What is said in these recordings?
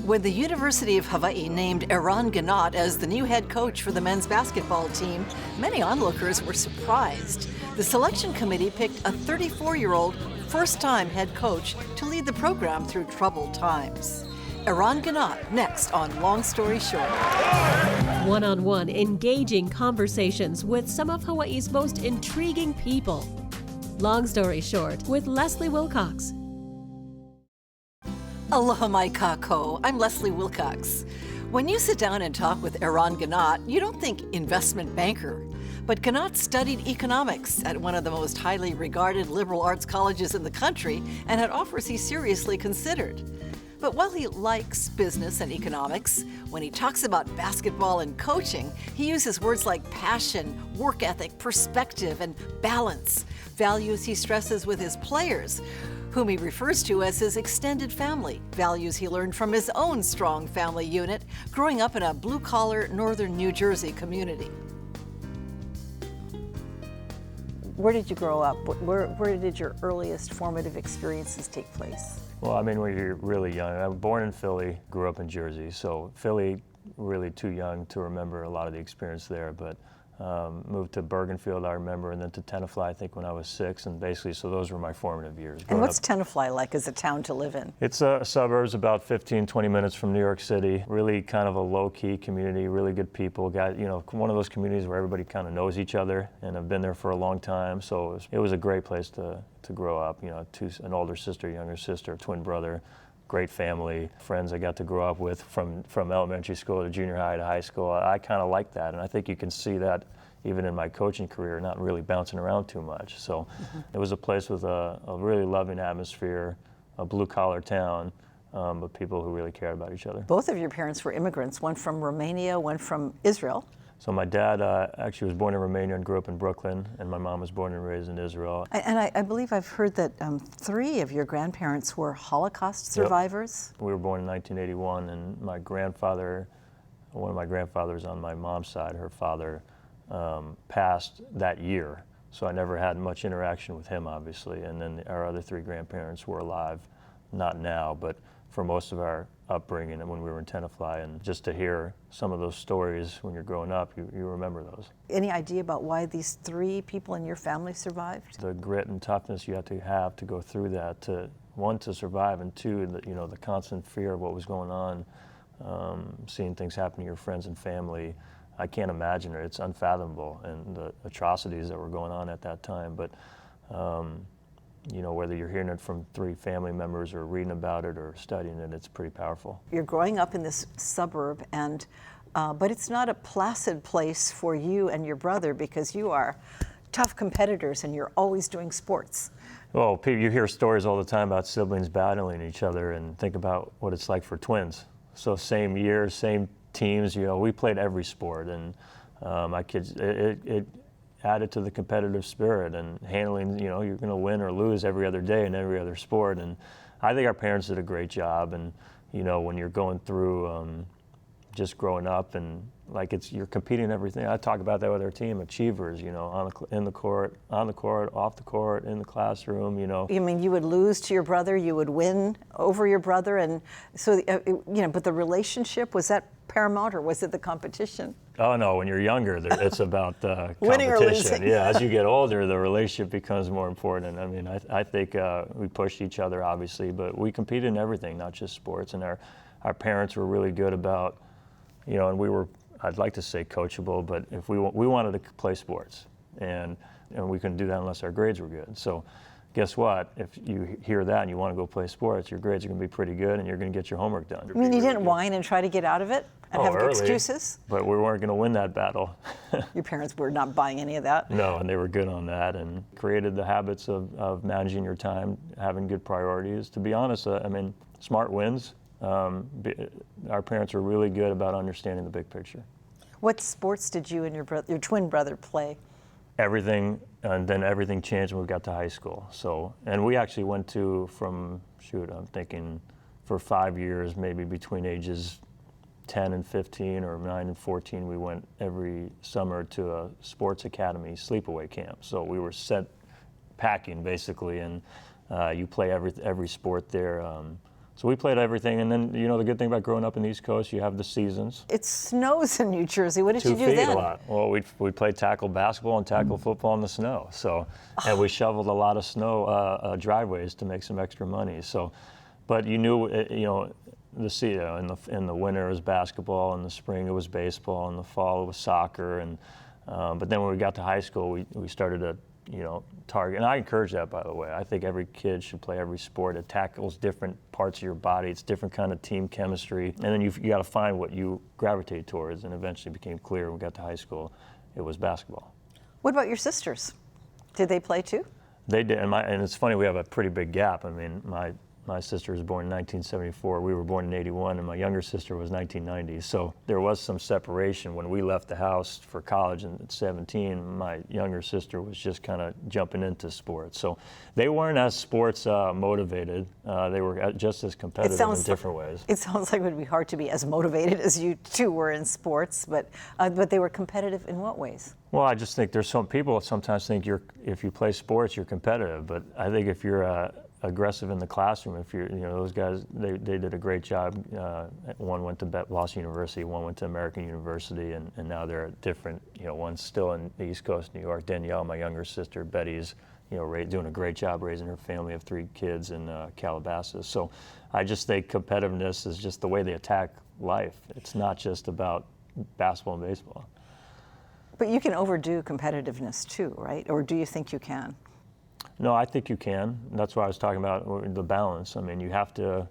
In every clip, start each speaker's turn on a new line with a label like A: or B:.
A: When the University of Hawaii named Eran Ganot as the new head coach for the men's basketball team, many onlookers were surprised. The selection committee picked a 34-year-old first-time head coach to lead the program through troubled times. Eran Ganot, next on Long Story Short.
B: One-on-one, engaging conversations with some of Hawaii's most intriguing people. Long Story Short with Leslie Wilcox.
A: Aloha mai kako, I'm Leslie Wilcox. When you sit down and talk with Eran Ganot, you don't think investment banker. But Ganot studied economics at one of the most highly regarded liberal arts colleges in the country and had offers he seriously considered. But while he likes business and economics, when he talks about basketball and coaching, he uses words like passion, work ethic, perspective, and balance, values he stresses with his players, whom he refers to as his extended family, values he learned from his own strong family unit, growing up in a blue-collar northern New Jersey community. Where did you grow up? Where did your earliest formative experiences take place?
C: Well, I mean, when you're really young, I was born in Philly, grew up in Jersey, so Philly, really too young to remember a lot of the experience there, but moved to Bergenfield, I remember, and then to Tenafly, I think, when I was 6, and basically, so those were my formative years.
A: And what's Tenafly like as a town to live in?
C: It's a suburbs about 15, 20 minutes from New York City. Really kind of a low-key community, really good people. Got, one of those communities where everybody kind of knows each other and have been there for a long time, so it was a great place to grow up. An older sister, younger sister, twin brother. Great family, friends I got to grow up with from elementary school to junior high to high school. I kind of like that, and I think you can see that even in my coaching career, not really bouncing around too much. So It was a place with a really loving atmosphere, a blue-collar town, but people who really cared about each other.
A: Both of your parents were immigrants, one from Romania, one from Israel.
C: So my dad actually was born in Romania and grew up in Brooklyn, and my mom was born and raised in Israel.
A: And I believe I've heard that 3 of your grandparents were Holocaust survivors.
C: Yep. We were born in 1981, and my grandfather, one of my grandfathers on my mom's side, her father, passed that year. So I never had much interaction with him, obviously. And then our other 3 grandparents were alive, not now, but for most of our upbringing and when we were in Tenafly, and just to hear some of those stories when you're growing up, you remember those. Any
A: idea about why these 3 people in your family survived?
C: The grit and toughness you have to go through that, to survive, and 2, the constant fear of what was going on, seeing things happen to your friends and family. I can't imagine it. It's unfathomable, and the atrocities that were going on at that time. But whether you're hearing it from 3 family members or reading about it or studying it, it's pretty powerful.
A: You're growing up in this suburb, and but it's not a placid place for you and your brother, because you are tough competitors and you're always doing sports.
C: Well, you hear stories all the time about siblings battling each other, and think about what it's like for twins. So same year, same teams, we played every sport, and my kids, it added to the competitive spirit and handling, you're going to win or lose every other day in every other sport. And I think our parents did a great job. And, when you're going through just growing up, and you're competing in everything. I talk about that with our team, achievers, in the court, on the court, off the court, in the classroom,
A: You mean you would lose to your brother, you would win over your brother, and so, but the relationship, was that paramount, or was it the competition?
C: Oh no, when you're younger, it's about
A: winning or losing.
C: Yeah, as you get older, the relationship becomes more important. I mean, I think we pushed each other, obviously, but we competed in everything, not just sports. And our parents were really good about, and we were, I'd like to say coachable, but if we wanted to play sports, and we couldn't do that unless our grades were good. So guess what? If you hear that and you want to go play sports, your grades are going to be pretty good, and you're going to get your homework done.
A: I mean, you didn't whine and try to get out of it and have
C: early,
A: excuses?
C: But we weren't going to win that battle.
A: Your parents were not buying any of that?
C: No, and they were good on that, and created the habits of managing your time, having good priorities. To be honest, smart wins. Our parents were really good about understanding the big picture.
A: What sports did you and your twin brother play?
C: Everything, and then everything changed when we got to high school. So, and we actually went to, I'm thinking for 5 years, maybe between ages 10 and 15 or 9 and 14, we went every summer to a sports academy sleepaway camp. So we were packing basically, and you play every sport there. So we played everything, and then, the good thing about growing up in the East Coast, you have the seasons.
A: It snows in New Jersey. What did
C: 2
A: you do
C: feet
A: then?
C: a lot. Well, we played tackle basketball and tackle football in the snow. So, and we shoveled a lot of snow driveways to make some extra money. So, but you knew, in the winter it was basketball, in the spring it was baseball, in the fall it was soccer, and but then when we got to high school, we started to target, and I encourage that, by the way. I think every kid should play every sport. It tackles different parts of your body. It's different kind of team chemistry, and then you got to find what you gravitate towards. And eventually became clear when we got to high school, it was basketball.
A: What about your sisters? Did they play too?
C: They did, and it's funny, we have a pretty big gap. I mean, my sister was born in 1974. We were born in 81, and my younger sister was 1990. So there was some separation. When we left the house for college at 17, my younger sister was just kind of jumping into sports. So they weren't as sports motivated. They were just as competitive in different ways. It
A: sounds like it would be hard to be as motivated as you two were in sports, but they were competitive in what ways?
C: Well, I just think there's some people sometimes think if you play sports, you're competitive. But I think if you're aggressive in the classroom, if you're, those guys, they did a great job. One went to Boston University, one went to American University, and now they're different. One's still in the East Coast, New York. Danielle, my younger sister, Betty's, doing a great job raising her family of 3 kids in Calabasas. So I just think competitiveness is just the way they attack life. It's not just about basketball and baseball.
A: But you can overdo competitiveness too, right? Or do you think you can?
C: No, I think you can. That's why I was talking about the balance. I mean, you have to,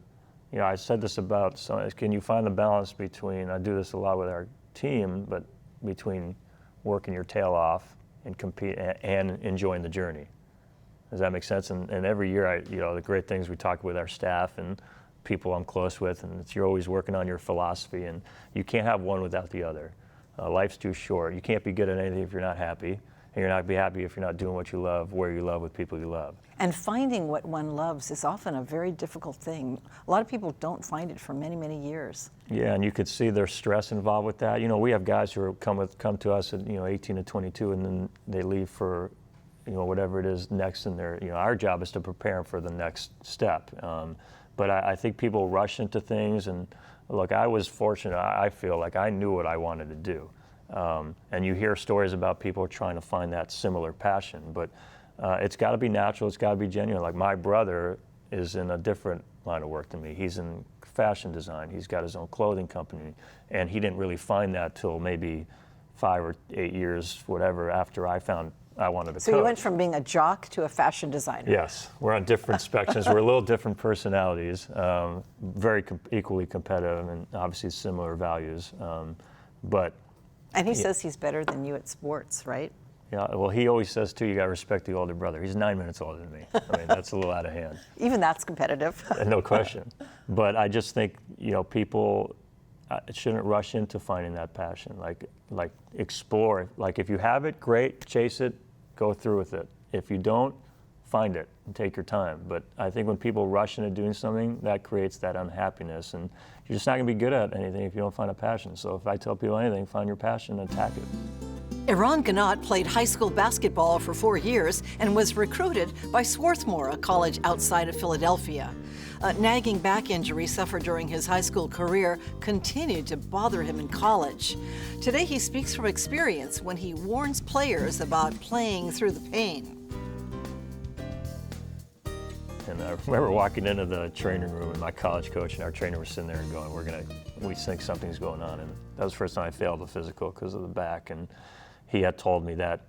C: I said this about, can you find the balance between, I do this a lot with our team, but between working your tail off and compete and enjoying the journey. Does that make sense? And every year, the great things we talk with our staff and people I'm close with, and you're always working on your philosophy, and you can't have one without the other. Life's too short. You can't be good at anything if you're not happy. And you're not going to be happy if you're not doing what you love, where you love, with people you love.
A: And finding what one loves is often a very difficult thing. A lot of people don't find it for many, many years.
C: Yeah, and you could see there's stress involved with that. We have guys who come to us at 18 to 22, and then they leave for whatever it is next in their. Our job is to prepare them for the next step. But I think people rush into things, and look, I was fortunate. I feel like I knew what I wanted to do. And you hear stories about people trying to find that similar passion, but it's got to be natural, it's got to be genuine. Like my brother is in a different line of work than me. He's in fashion design. He's got his own clothing company, and he didn't really find that till maybe 5 or 8 years, whatever, after I found I wanted to coach.
A: So you went from being a jock to a fashion designer.
C: Yes, we're on different spectrums. We're a little different personalities, very equally competitive, and obviously similar values, but.
A: And he says he's better than you at sports, right?
C: Yeah, well, he always says, too, you got to respect the older brother. He's 9 minutes older than me. I mean, that's a little out of hand.
A: Even that's competitive.
C: No question. But I just think, people shouldn't rush into finding that passion. Like explore. Like, if you have it, great, chase it, go through with it. If you don't, find it and take your time. But I think when people rush into doing something, that creates that unhappiness, and you're just not going to be good at anything if you don't find a passion. So if I tell people anything, find your passion and attack it.
A: Eran Ganot played high school basketball for 4 years and was recruited by Swarthmore, a college outside of Philadelphia. A nagging back injury suffered during his high school career continued to bother him in college. Today he speaks from experience when he warns players about playing through the pain.
C: And I remember walking into the training room, and my college coach and our trainer were sitting there and going, we think something's going on. And that was the first time I failed the physical because of the back. And he had told me that.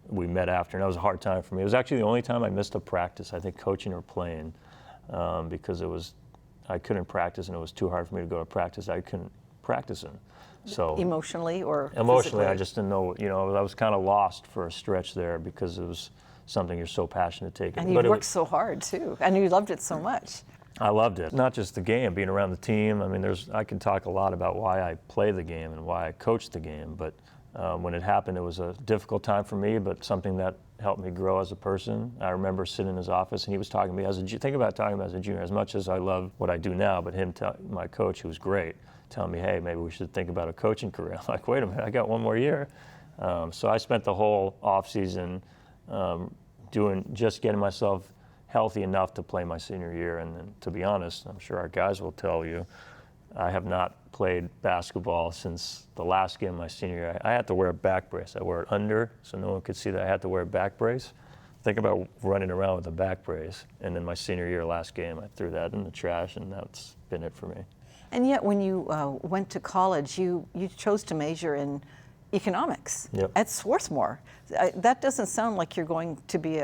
C: We met after, and that was a hard time for me. It was actually the only time I missed a practice, I think, coaching or playing, because I couldn't practice, and it was too hard for me to go to practice. I couldn't practice in. So
A: emotionally or
C: emotionally,
A: physically?
C: I just didn't know. I was kind of lost for a stretch there because it was something you're so passionate to take.
A: And you worked so hard too, and you loved it so much.
C: I loved it. Not just the game, being around the team. I mean, I can talk a lot about why I play the game and why I coach the game, but when it happened, it was a difficult time for me, but something that helped me grow as a person. I remember sitting in his office, and he was talking to me think about talking about as a junior, as much as I love what I do now, but my coach, who was great, telling me, hey, maybe we should think about a coaching career. I'm like, wait a minute, I got 1 more year. So I spent the whole off season just getting myself healthy enough to play my senior year. And then, to be honest, I'm sure our guys will tell you, I have not played basketball since the last game of my senior year. I had to wear a back brace. I wore it under so no one could see that I had to wear a back brace. Think about running around with a back brace. And then my senior year, last game, I threw that in the trash, and that's been it for me.
A: And yet, when you went to college, you chose to major in economics at Swarthmore. That doesn't sound like you're going to be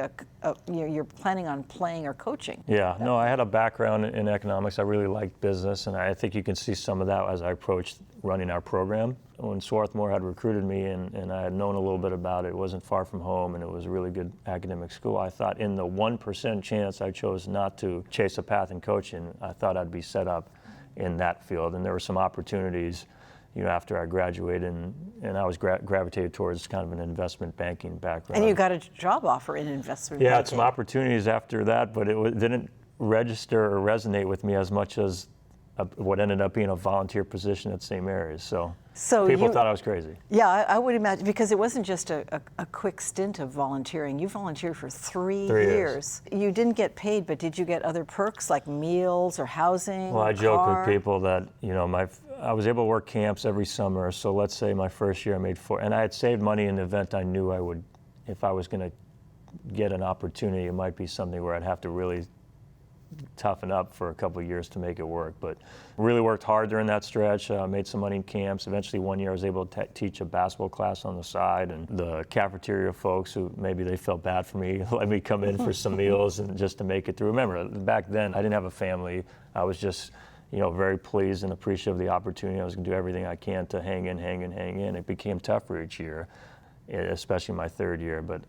A: you're planning on playing or coaching.
C: Yeah, no, I had a background in economics. I really liked business, and I think you can see some of that as I approached running our program. When Swarthmore had recruited me and I had known a little bit about it, it wasn't far from home, and it was a really good academic school. I thought in the 1% chance I chose not to chase a path in coaching, I thought I'd be set up in that field. And there were some opportunities, after I graduated, and I was gravitated towards kind of an investment banking background.
A: And you got a job offer in investment
C: banking.
A: banking.
C: Had some opportunities after that, but it didn't register or resonate with me as much as what ended up being a volunteer position at St. Mary's. So people thought I was crazy.
A: Yeah, I would imagine, because it wasn't just a quick stint of volunteering. You volunteered for 3 years. You didn't get paid, but did you get other perks like meals or housing?
C: Well, I joke with people that, I was able to work camps every summer. So let's say my first year I made $4, and I had saved money in the event I knew I would, if I was going to get an opportunity, it might be something where I'd have to really toughen up for a couple of years to make it work. But really worked hard during that stretch, made some money in camps. Eventually one year I was able to teach a basketball class on the side, and the cafeteria folks, who maybe they felt bad for me, let me come in for some meals and just to make it through. Remember, back then I didn't have a family. I was just very pleased and appreciative of the opportunity. I was going to do everything I can to hang in. It became tougher each year, especially my third year, but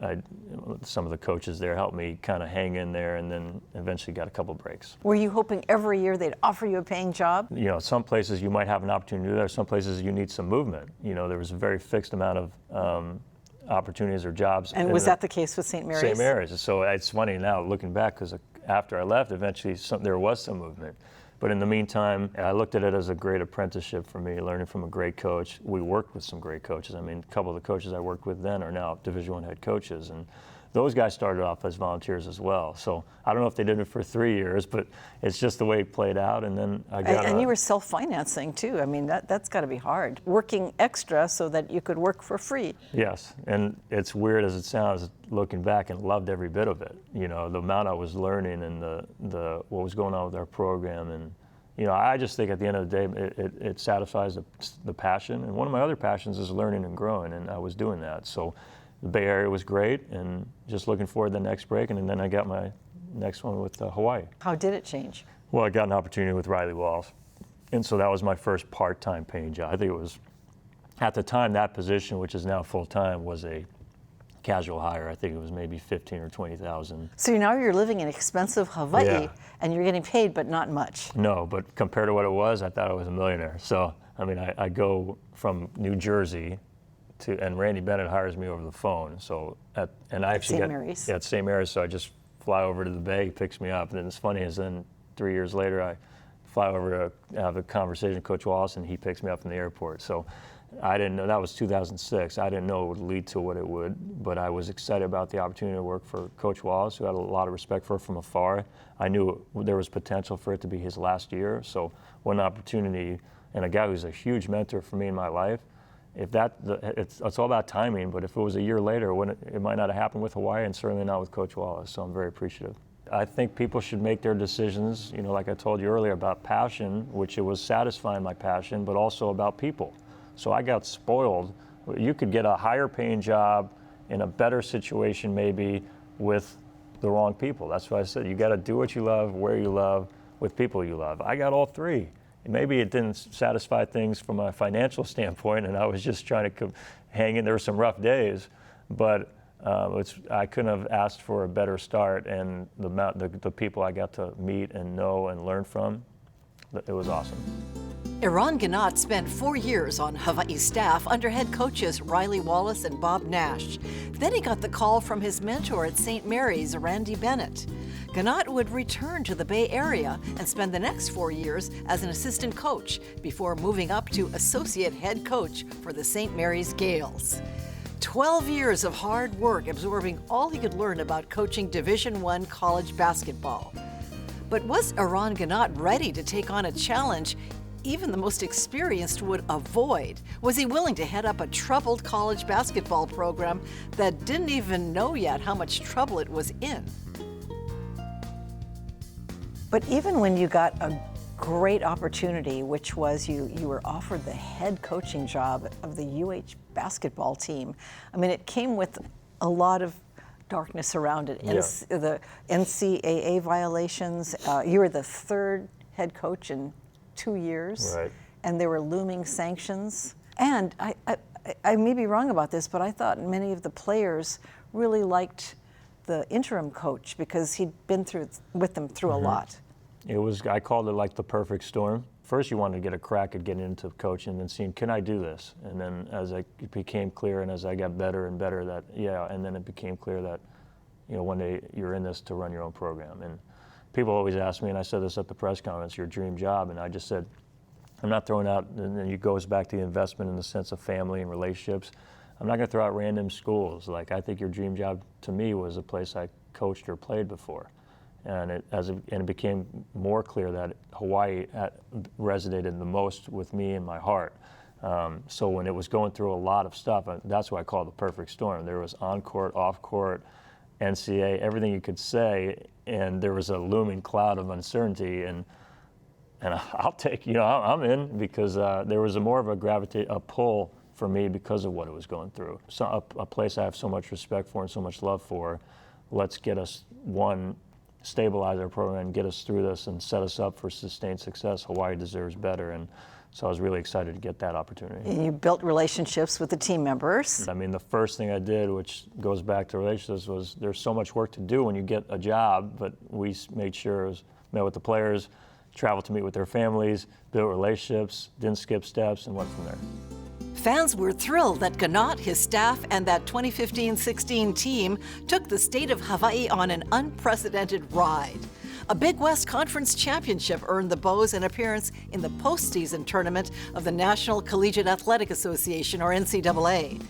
C: some of the coaches there helped me kind of hang in there, and then eventually got a couple breaks.
A: Were you hoping every year they'd offer you a paying job?
C: Some places you might have an opportunity to do that. Some places you need some movement. There was a very fixed amount of opportunities or jobs.
A: And was that the case with St. Mary's?
C: St. Mary's. So it's funny now looking back, because after I left, eventually there was some movement. But in the meantime, I looked at it as a great apprenticeship for me, learning from a great coach. We worked with some great coaches. I mean, a couple of the coaches I worked with then are now Division I head coaches, and those guys started off as volunteers as well. So I don't know if they did it for 3 years, but it's just the way it played out. And then I got
A: And you were self-financing too. I mean, that's got to be hard. Working extra so that you could work for free.
C: Yes, and it's weird as it sounds, looking back, and loved every bit of it. The amount I was learning and the what was going on with our program, and I just think at the end of the day, it satisfies the passion. And one of my other passions is learning and growing, and I was doing that. So the Bay Area was great, and just looking forward to the next break. And then I got my next one with Hawaii.
A: How did it change?
C: Well, I got an opportunity with Riley Wallace. And so that was my first part-time paying job. I think it was, at the time, that position, which is now full-time, was a casual hire. I think it was maybe $15,000 or $20,000.
A: So now you're living in expensive Hawaii, and you're getting paid, but not much.
C: No, but compared to what it was, I thought I was a millionaire. So, I mean, I go from New Jersey and Randy Bennett hires me over the phone. So, and I actually
A: St. Mary's.
C: Yeah, at St. Mary's. So I just fly over to the Bay, he picks me up. And then it's funny is then 3 years later, I fly over to have a conversation with Coach Wallace, and he picks me up from the airport. So I didn't know, that was 2006. I didn't know it would lead to what it would, but I was excited about the opportunity to work for Coach Wallace, who had a lot of respect for from afar. I knew there was potential for it to be his last year. So what an opportunity, and a guy who's a huge mentor for me in my life. It's all about timing, but if it was a year later, it might not have happened with Hawaii, and certainly not with Coach Wallace. So I'm very appreciative. I think people should make their decisions, like I told you earlier, about passion, which it was satisfying my passion, but also about people. So I got spoiled. You could get a higher paying job in a better situation maybe with the wrong people. That's why I said you got to do what you love, where you love, with people you love. I got all three. Maybe it didn't satisfy things from a financial standpoint, and I was just trying to hang in. There were some rough days, but I couldn't have asked for a better start, and the people I got to meet and know and learn from, it was awesome.
A: Eran Ganot spent 4 years on Hawaii's staff under head coaches Riley Wallace and Bob Nash. Then he got the call from his mentor at St. Mary's, Randy Bennett. Ganot would return to the Bay Area and spend the next 4 years as an assistant coach before moving up to associate head coach for the St. Mary's Gales. 12 years of hard work absorbing all he could learn about coaching Division I college basketball. But was Eran Ganot ready to take on a challenge even the most experienced would avoid? Was he willing to head up a troubled college basketball program that didn't even know yet how much trouble it was in? But even when you got a great opportunity, which was you were offered the head coaching job of the UH basketball team, I mean, it came with a lot of darkness around it.
C: Yeah.
A: The NCAA violations, you were the third head coach in 2 years,
C: Right.
A: and there were looming sanctions. And I may be wrong about this, but I thought many of the players really liked the interim coach because he'd been with them through a lot.
C: It was, I called it like the perfect storm. First, you wanted to get a crack at getting into coaching and seeing, can I do this? And then as it became clear and as I got better and better that, yeah, and then it became clear that, you know, one day you're in this to run your own program. And people always ask me, and I said this at the press conference, your dream job, and I just said, I'm not throwing out, and then it goes back to the investment in the sense of family and relationships. I'm not gonna throw out random schools. Like, I think your dream job to me was a place I coached or played before. And it became more clear that Hawaii resonated the most with me in my heart. So when it was going through a lot of stuff, that's what I call the perfect storm. There was on-court, off-court, NCAA, everything you could say, and there was a looming cloud of uncertainty. And I'll take, you know, I'm in because there was more of a pull for me because of what it was going through. So a place I have so much respect for and so much love for. Let's get us stabilize our program and get us through this and set us up for sustained success. Hawaii deserves better, and so I was really excited to get that opportunity.
A: And you built relationships with the team members.
C: I mean, the first thing I did, which goes back to relationships, was there's so much work to do when you get a job, but we made sure met with the players, traveled to meet with their families, built relationships, didn't skip steps, and went from there.
A: Fans were thrilled that Ganot, his staff, and that 2015-16 team took the state of Hawaii on an unprecedented ride. A Big West Conference championship earned the Bows an appearance in the postseason tournament of the National Collegiate Athletic Association, or NCAA.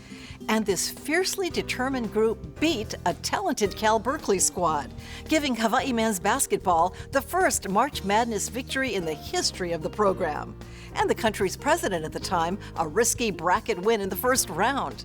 A: And this fiercely determined group beat a talented Cal Berkeley squad, giving Hawaii men's basketball the first March Madness victory in the history of the program. And the country's president at the time, a risky bracket win in the first round.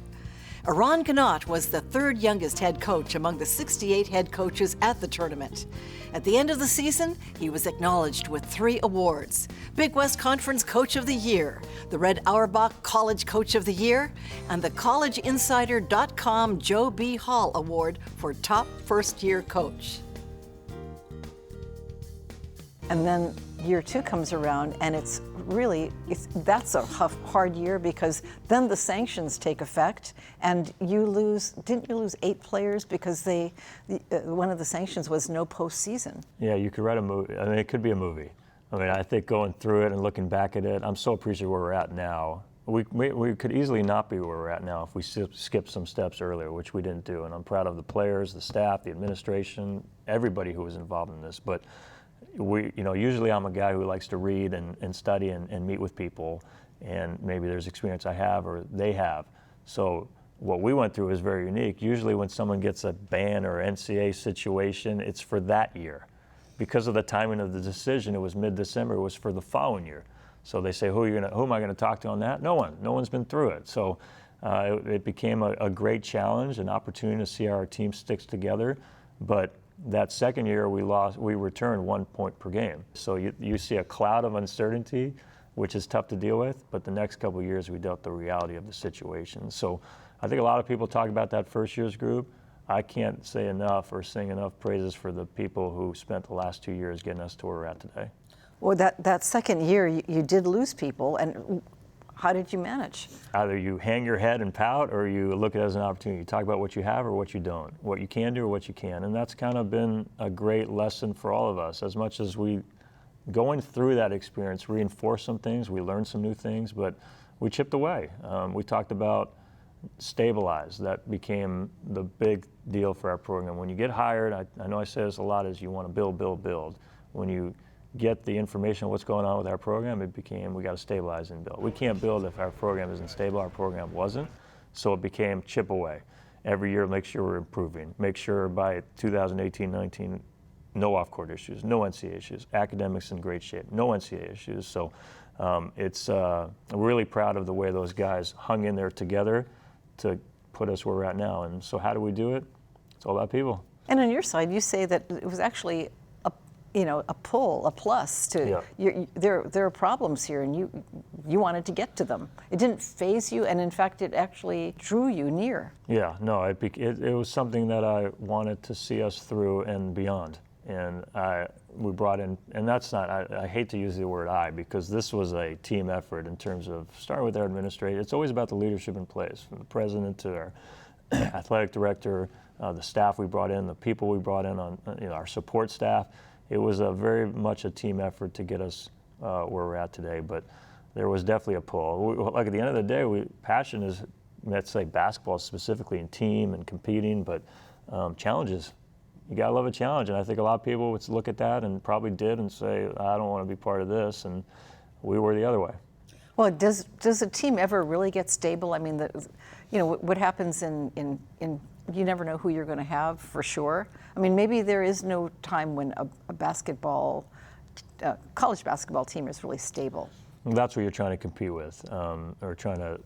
A: Eran Ganot was the third youngest head coach among the 68 head coaches at the tournament. At the end of the season, he was acknowledged with 3 awards: Big West Conference Coach of the Year, the Red Auerbach College Coach of the Year, and the CollegeInsider.com Joe B. Hall Award for Top First-Year Coach. And then year 2 comes around, and that's a hard year because then the sanctions take effect, and didn't you lose 8 players because one of the sanctions was no postseason? Yeah,
C: you could write a movie. I mean, it could be a movie. I mean, I think going through it and looking back at it, I'm so appreciative where we're at now. We could easily not be where we're at now if we skipped some steps earlier, which we didn't do. And I'm proud of the players, the staff, the administration, everybody who was involved in this. But usually I'm a guy who likes to read and study and meet with people, and maybe there's experience I have or they have. So what we went through is very unique. Usually when someone gets a ban or NCAA situation, it's for that year. Because of the timing of the decision, it was mid-December, it was for the following year. So they say, who am I gonna talk to on that? No one. No one's been through it. So it became a great challenge, an opportunity to see how our team sticks together. But that second year we returned 1 point per game. So you see a cloud of uncertainty, which is tough to deal with, but the next couple of years we dealt the reality of the situation. So I think a lot of people talk about that first year's group. I can't say enough or sing enough praises for the people who spent the last 2 years getting us to where we're at today.
A: Well, that second year you did lose people, and how did you manage?
C: Either you hang your head and pout, or you look at it as an opportunity. You talk about what you have or what you don't, what you can do or what you can. And that's kind of been a great lesson for all of us. As much as going through that experience, reinforced some things, we learned some new things, but we chipped away. We talked about stabilize. That became the big deal for our program. When you get hired, I know I say this a lot, is you want to build, build, build. When you get the information on what's going on with our program, it became we got to stabilize and build. We can't build if our program isn't stable. Our program wasn't. So it became chip away. Every year, make sure we're improving. Make sure by 2018-19, no off-court issues, no NCAA issues. Academics in great shape, no NCAA issues. So I'm really proud of the way those guys hung in there together to put us where we're at now. And so how do we do it? It's all about people.
A: And on your side, you say that it was actually a pull, a plus to there are problems here, and you wanted to get to them. It didn't faze you, and in fact, it actually drew you near.
C: Yeah, no, it was something that I wanted to see us through and beyond. And we brought in, and that's not, I hate to use the word I, because this was a team effort in terms of starting with our administrator. It's always about the leadership in place, from the president to our athletic director, the staff we brought in, the people we brought in on our support staff. It was very much a team effort to get us where we're at today, but there was definitely a pull. Like at the end of the day, passion is, let's say basketball specifically, in team and competing, but challenges. You gotta love a challenge, and I think a lot of people would look at that and probably did and say, I don't want to be part of this, and we were the other way.
A: Well, does a team ever really get stable? I mean, what happens in you never know who you're going to have for sure. I mean, maybe there is no time when a college basketball team is really stable.
C: That's what you're trying to compete with, or trying to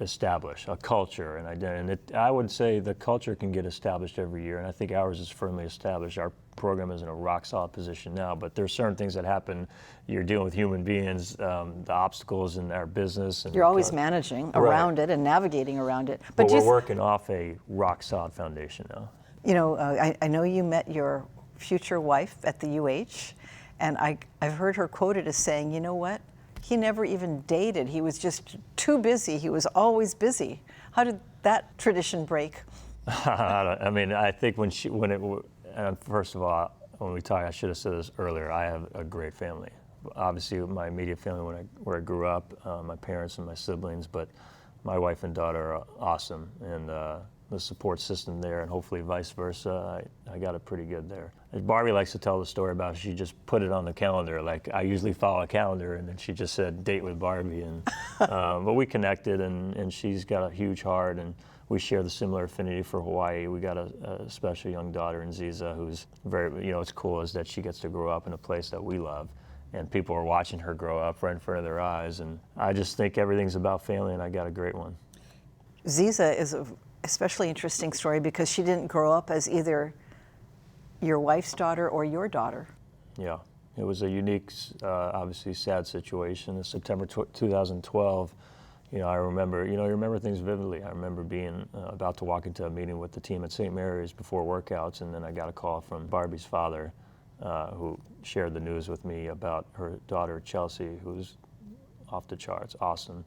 C: establish a culture and identity. And I would say the culture can get established every year, and I think ours is firmly established. Our program is in a rock solid position now, but there's certain things that happen. You're dealing with human beings, the obstacles in our business. And
A: you're always managing around it and navigating around it.
C: But we're working off a rock solid foundation now.
A: I know you met your future wife at the UH, and I've heard her quoted as saying, you know what? He never even dated. He was just too busy. He was always busy. How did that tradition break?
C: I mean, I think first of all, when we talk, I should have said this earlier, I have a great family. Obviously, my immediate family where I grew up, my parents and my siblings, but my wife and daughter are awesome, and the support system there, and hopefully vice versa, I got it pretty good there. As Barbie likes to tell the story about, she just put it on the calendar. Like, I usually follow a calendar, and then she just said, date with Barbie. And but we connected, and she's got a huge heart, and we share the similar affinity for Hawaii. We got a special young daughter in Ziza who's very, what's cool is that she gets to grow up in a place that we love, and people are watching her grow up right in front of their eyes. And I just think everything's about family, and I got a great one.
A: Ziza is a especially interesting story because she didn't grow up as either your wife's daughter or your daughter.
C: Yeah, it was a unique, obviously sad situation. In September 2012, I remember, you remember things vividly. I remember being about to walk into a meeting with the team at St. Mary's before workouts, and then I got a call from Barbie's father, who shared the news with me about her daughter, Chelsea, who's off the charts, awesome,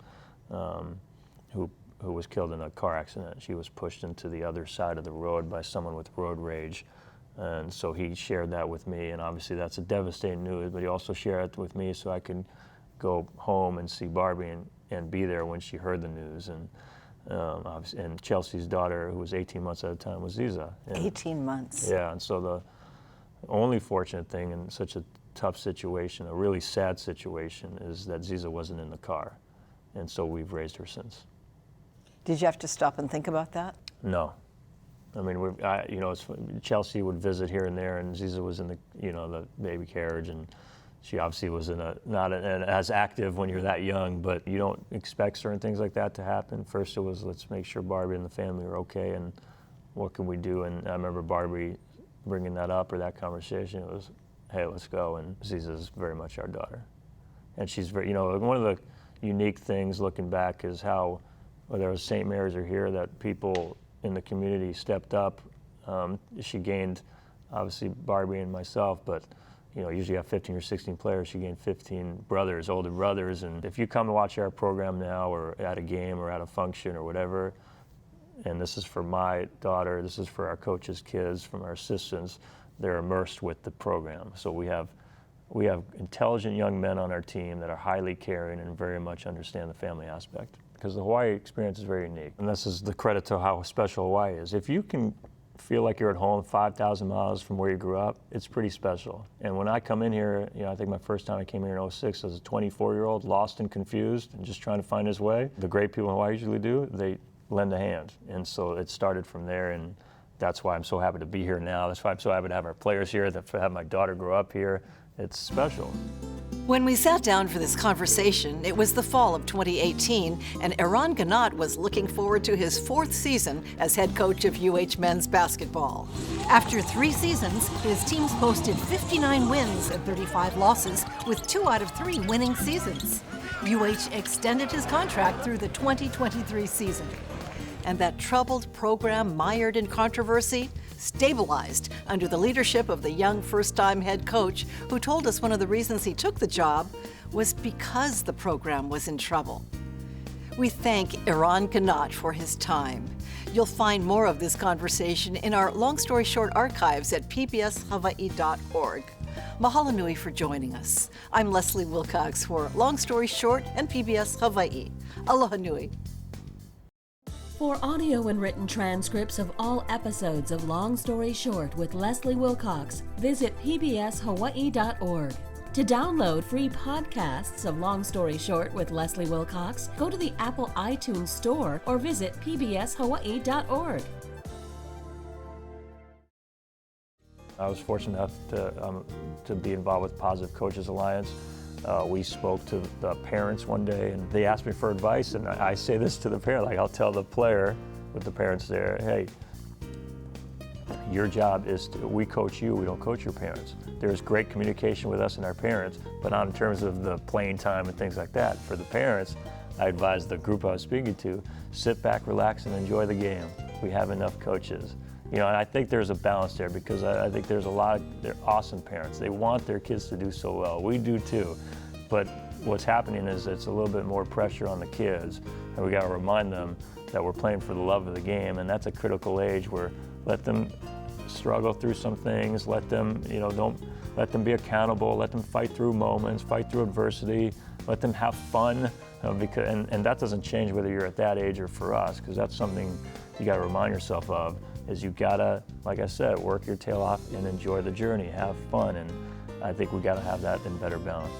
C: who was killed in a car accident. She was pushed into the other side of the road by someone with road rage. And so he shared that with me, and obviously that's a devastating news, but he also shared it with me so I could go home and see Barbie and be there when she heard the news. And Chelsea's daughter, who was 18 months at the time, was Ziza.
A: 18 months.
C: Yeah, and so the only fortunate thing in such a tough situation, a really sad situation, is that Ziza wasn't in the car. And so we've raised her since.
A: Did you have to stop and think about that? No.
C: I mean, Chelsea would visit here and there, and Ziza was in the baby carriage, and she obviously was not as active when you're that young, but you don't expect certain things like that to happen. First it was, let's make sure Barbie and the family are okay, and what can we do? And I remember Barbie bringing that up, or that conversation. It was, hey, let's go, and Ziza's very much our daughter. And she's very, one of the unique things looking back is how, whether it was St. Mary's or here, that people in the community stepped up. She gained, obviously, Barbie and myself, but usually you have 15 or 16 players. She gained 15 brothers, older brothers. And if you come to watch our program now, or at a game or at a function or whatever, and this is for my daughter, this is for our coaches' kids, from our assistants, they're immersed with the program. So we have intelligent young men on our team that are highly caring and very much understand the family aspect. Because the Hawaii experience is very unique. And this is the credit to how special Hawaii is. If you can feel like you're at home 5,000 miles from where you grew up, it's pretty special. And when I come in here, I think my first time I came here in 2006 as a 24-year-old, lost and confused and just trying to find his way. The great people in Hawaii usually do. lend a hand. And so it started from there, and that's why I'm so happy to be here now. That's why I'm so happy to have our players here, to have my daughter grow up here. It's special.
A: When we sat down for this conversation, it was the fall of 2018, and Eran Ganot was looking forward to his 4th season as head coach of UH men's basketball. After 3 seasons, his teams posted 59 wins and 35 losses, with 2 out of 3 winning seasons. UH extended his contract through the 2023 season. And that troubled program, mired in controversy, stabilized under the leadership of the young first-time head coach, who told us one of the reasons he took the job was because the program was in trouble. We thank Eran Ganot for his time. You'll find more of this conversation in our Long Story Short archives at pbshawaii.org. Mahalo nui for joining us. I'm Leslie Wilcox for Long Story Short and PBS Hawaii. Aloha nui.
B: For audio and written transcripts of all episodes of Long Story Short with Leslie Wilcox, visit pbshawaii.org. To download free podcasts of Long Story Short with Leslie Wilcox, go to the Apple iTunes Store or visit pbshawaii.org.
C: I was fortunate enough to be involved with Positive Coaches Alliance. We spoke to the parents one day, and they asked me for advice, and I say this to the parent, like I'll tell the player with the parents there, hey, your job is we coach you, we don't coach your parents. There's great communication with us and our parents, but not in terms of the playing time and things like that. For the parents, I advised the group I was speaking to, sit back, relax, and enjoy the game. We have enough coaches. You know, and I think there's a balance there, because I think there's a lot of, they're awesome parents. They want their kids to do so well. We do too. But what's happening is it's a little bit more pressure on the kids, and we got to remind them that we're playing for the love of the game, and that's a critical age where let them struggle through some things, let them, don't let them be accountable, let them fight through moments, fight through adversity, let them have fun, because and that doesn't change whether you're at that age or for us, because that's something you got to remind yourself of. Is you gotta, like I said, work your tail off and enjoy the journey, have fun, and I think we gotta have that in better balance.